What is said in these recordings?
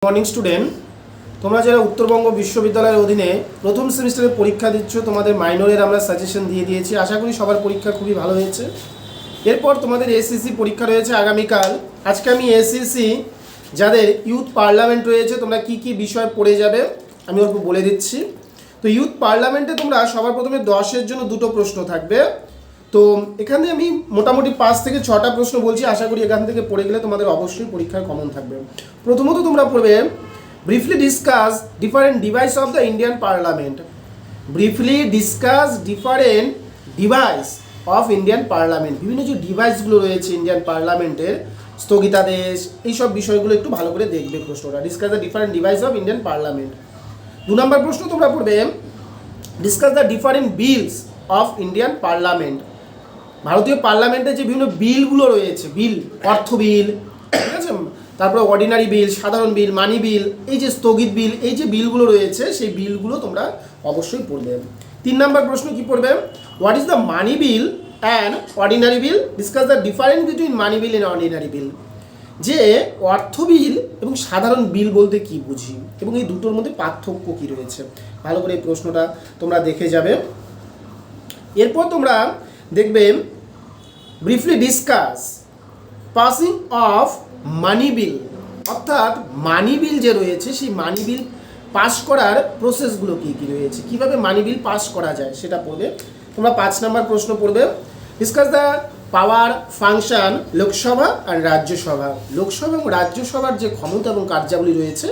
Morning student, তোমরা যারা উত্তরবঙ্গ বিশ্ববিদ্যালয়ের অধীনে প্রথম সেমিস্টারে পরীক্ষা দিচ্ছ, তোমাদের মাইনরের আমরা সাজেশন দিয়ে দিয়েছি। আশা করি সবার পরীক্ষা খুবই ভালো হয়েছে। এরপর তোমাদের এসএসসি পরীক্ষা রয়েছে আগামীকাল। আজকে আমি এসএসসি যাদের ইউথ পার্লামেন্ট রয়েছে তোমরা কি কি বিষয় পড়ে যাবে আমি অল্প বলে দিচ্ছি। তো ইউথ পার্লামেন্টে তোমরা সবার প্রথমে 10-এর জন্য দুটো প্রশ্ন থাকবে। তো এখানে আমি মোটামুটি 5 থেকে 6টা প্রশ্ন বলছি, আশা করি এখান থেকে পড়ে গেলে তোমাদের অবশ্যই পরীক্ষায় কমন থাকবে। প্রথমত তোমরা পড়বে briefly discuss different device of the Indian parliament. Briefly discuss different device of Indian parliament, বিভিন্ন যে ডিভাইসগুলো রয়েছে ইন্ডিয়ান পার্লামেন্টের, স্থগিতাদেশ, এইসব বিষয়গুলো একটু ভালো করে দেখবে প্রশ্নটা। Discuss the different device of Indian parliament. 2 নম্বর প্রশ্ন তোমরা পড়বে discuss the different bills of Indian parliament. ভারতীয় পার্লামেন্টে যে বিভিন্ন বিলগুলো রয়েছে, বিল, অর্থ বিল, ঠিক আছে, তারপরে অর্ডিনারি বিল, সাধারণ বিল, মানি বিল, এই যে স্থগিত বিল, এই যে বিলগুলো রয়েছে সেই বিলগুলো তোমরা অবশ্যই পড়বে। 3 নম্বর প্রশ্ন কি পড়বে? What is the money bill and ordinary bill? Discuss the difference between money bill and ordinary bill. যে অর্থ বিল এবং সাধারণ বিল বলতে কি বুঝি এবং এই দুটোর মধ্যে পার্থক্য কি রয়েছে, ভালো করে এই প্রশ্নটা তোমরা দেখে যাবে। এরপর তোমরা দেখবে briefly discuss passing of money bill, অর্থাৎ মানি বিল যে রয়েছে সেই মানি বিল পাস করার প্রসেসগুলো কী কী রয়েছে, কীভাবে মানি বিল পাস করা যায় সেটা পড়বে তোমরা। 5 নম্বর প্রশ্ন পড়বে discuss the power function Lok Sabha আর রাজ্যসভা। লোকসভা এবং রাজ্যসভার যে ক্ষমতা এবং কার্যাবলী রয়েছে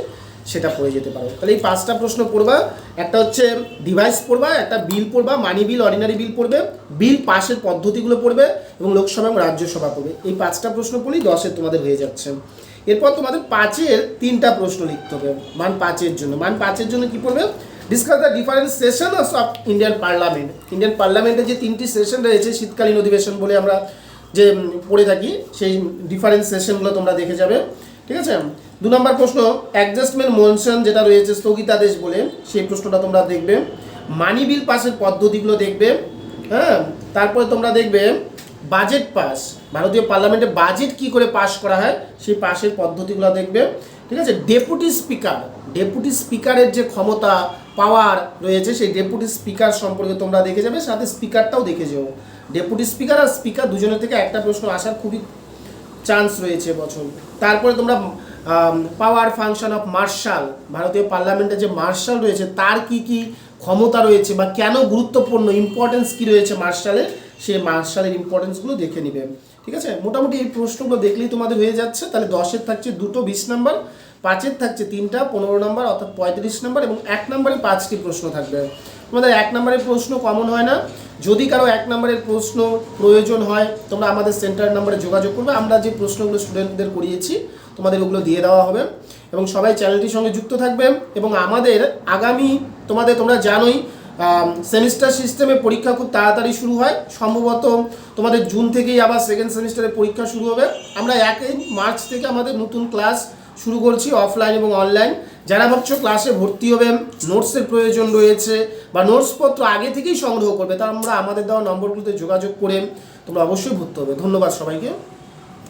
সেটা পড়ে যেতে পারো। তাহলে এই 5টা প্রশ্ন পড়বা। একটা হচ্ছে ডিভাইস পড়বা, একটা বিল পড়বা, মানি বিল, অর্ডিনারি বিল পড়বে, বিল পাসের পদ্ধতিগুলো পড়বে এবং লোকসভা এবং রাজ্যসভা পড়বে। এই 5টা প্রশ্ন পড়লেই 10-এর তোমাদের হয়ে যাচ্ছে। এরপর তোমাদের 5-এর 3টা প্রশ্ন লিখতে হবে মান 5-এর জন্য। মান 5-এর জন্য কি পড়বে? Discuss the different sessions of Indian parliament. Indian পার্লামেন্টে যে 3টি সেশন রয়েছে, শীতকালীন অধিবেশন বলে আমরা যে পড়ে থাকি, সেই ডিফারেন্ট সেশনগুলো তোমরা দেখে যাবে, ঠিক আছে। 2 নম্বর প্রশ্ন অ্যাডজাস্টমেন্ট মোশন যেটা রয়েছে স্থগিতাদেশ বলে, সেই প্রশ্নটা তোমরা দেখবে। মানি বিল পাসের পদ্ধতিগুলো দেখবে, হ্যাঁ। তারপরে তোমরা দেখবে বাজেট পাস, ভারতীয় পার্লামেন্টে বাজেট কি করে পাস করা হয় সেই পাসের পদ্ধতিগুলো দেখবে, ঠিক আছে। ডেপুটি স্পিকার, ডেপুটি স্পিকারের যে ক্ষমতা পাওয়ার রয়েছে সেই ডেপুটি স্পিকার সম্পর্কে তোমরা দেখে যাবে, সাথে স্পিকারটাও দেখে যাও। ডেপুটি স্পিকার আর স্পিকার দুজনের থেকে একটা প্রশ্ন আসার খুবই চান্স রয়েছে বছর। তারপরে তোমরা পাওয়ার ফাংশন অফ মার্শাল, ভারতীয় পার্লামেন্টে যে মার্শাল রয়েছে তার কি কি ক্ষমতা রয়েছে বা কেন গুরুত্বপূর্ণ, ইম্পর্টেন্স কি রয়েছে মার্শালের, সেই মার্শালের ইম্পর্টেন্সগুলো দেখে নেবে, ঠিক আছে। মোটামুটি এই প্রশ্নগুলো দেখলেই তোমাদের হয়ে যাচ্ছে। তাহলে 10-এর থাকছে 2টো 20 নম্বর, 5-এর থাকছে 3টা 15 নম্বর অর্থাৎ 35 নম্বর এবং 1 নম্বরে 5টি প্রশ্ন থাকবে। তোমাদের 1 নম্বরের প্রশ্ন কমন হয় না। যদি কারো 1 নম্বরের প্রশ্ন প্রয়োজন হয় তোমরা আমাদের সেন্টার নম্বরে যোগাযোগ করবে, আমরা যে প্রশ্নগুলো স্টুডেন্টদের করিয়েছি তোমাদের ওগুলো দিয়ে দেওয়া হবে। এবং সবাই চ্যানেলটির সঙ্গে যুক্ত থাকবে। এবং আমাদের আগামী তোমরা জানোই সেমিস্টার সিস্টেমে পরীক্ষা খুব তাড়াতাড়ি শুরু হয়, সম্ভবত তোমাদের জুন থেকেই আবার সেকেন্ড সেমিস্টারের পরীক্ষা শুরু হবে। আমরা 1 মার্চ থেকে আমাদের নতুন ক্লাস শুরু করছি, অফলাইন এবং অনলাইন। যারা ভাবছো ক্লাসে ভর্তি হবে, নোটসের প্রয়োজন রয়েছে বা নোটসপত্র আগে থেকেই সংগ্রহ করবে, তারা আমরা আমাদের দেওয়া নম্বরগুলোতে যোগাযোগ করে তোমরা অবশ্যই ভর্তি হবে। ধন্যবাদ সবাইকে।